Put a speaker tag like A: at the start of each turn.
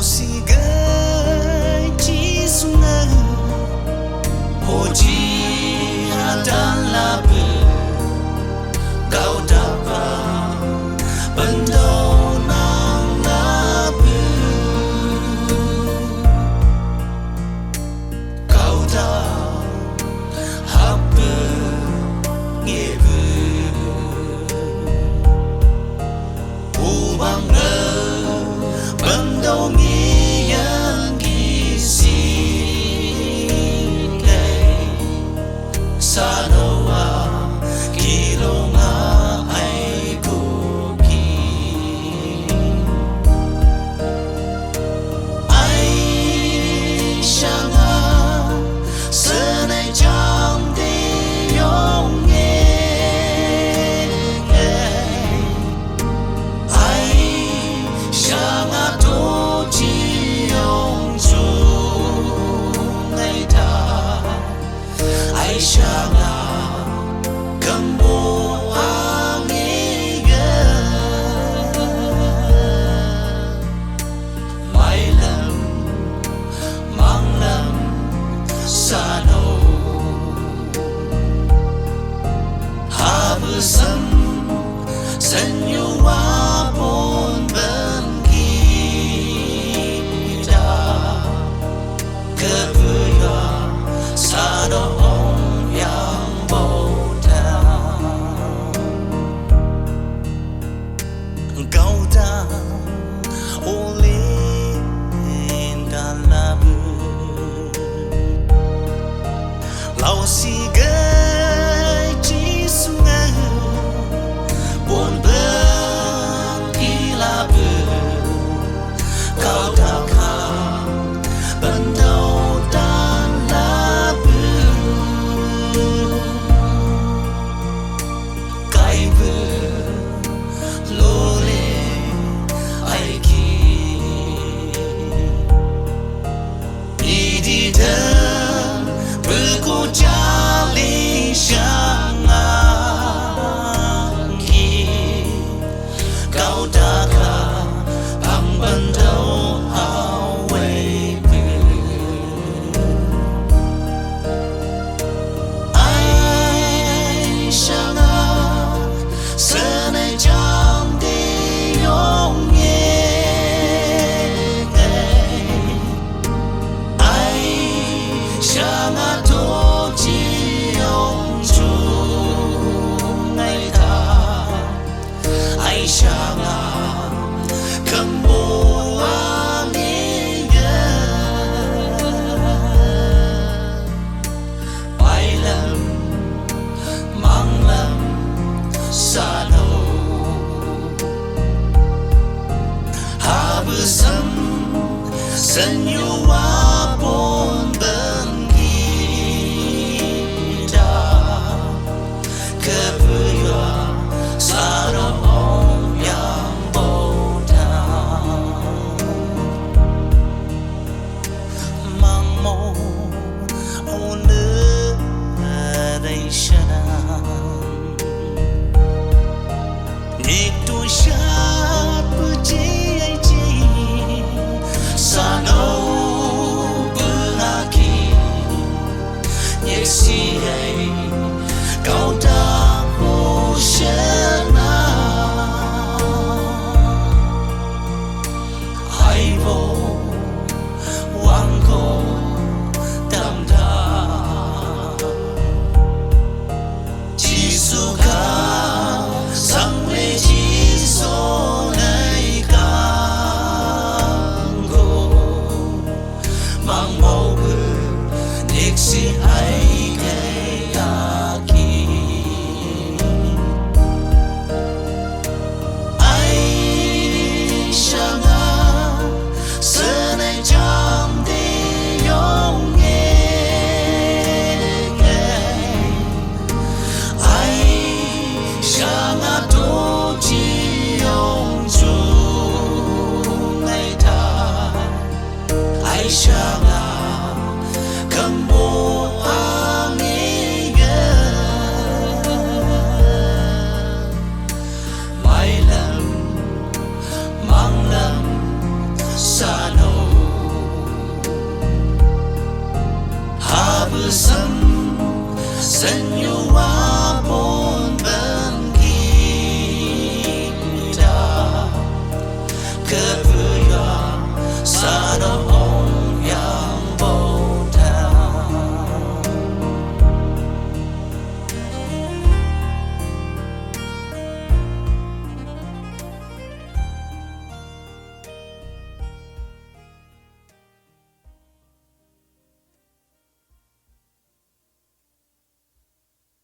A: xì gơi chỉ xuống ngờ hồ chi dan la bờ cao đạp vào bên đâu nàng la bờ cao đạp hấp bờ nghe bờ u băng ngờ bên đâu nghe yang kỳ si đây xa đâu à kỳ lâu ngã ai cô kỳ ai sang à giờ này chẳng để yong nghe ai sang à tô chi yong chu ngày ta ai sang à cầm bộ hàng nghe mai lần mang lần xa đâu hà bờ sân sân yêu hoa bốn bên kita cơ vừa xa đâu ông yang bầu ta cao ta ô lên cả la bờ lao xì gơi chỉ xuống ngờ buồn bên kia la bờ cao ta khang bên đâu tan la bờ cái bờ lô lê ai kia đi đơn bờ cô cha lý sang ngang kia cao ta khang bằng bên đâu hao quê ai sang à giờ này chẳng để yong nghe ai sang à tô chi yong chu ngày ta ai sang à cầm bộ hàng nghe bài lần mang lần xa đâu hà bờ sân sân yêu hoa bốn bên kita cơ vừa xa đâu ông yang bầu ta mang màu ô nước đây sang nhịp đôi sát bữa chi ai chi xa đâu bữa ngã kỳ nhẹ si hay cao ta hồ sẽ na hai vô quang khổ tâm đa chỉ số ca sang lê chỉ số này càng khổ mang màu bờ nick si ai cái aki ai sang à giờ này chẳng để yong nghe ai sang à tô chi yong chu ngày ta ai sang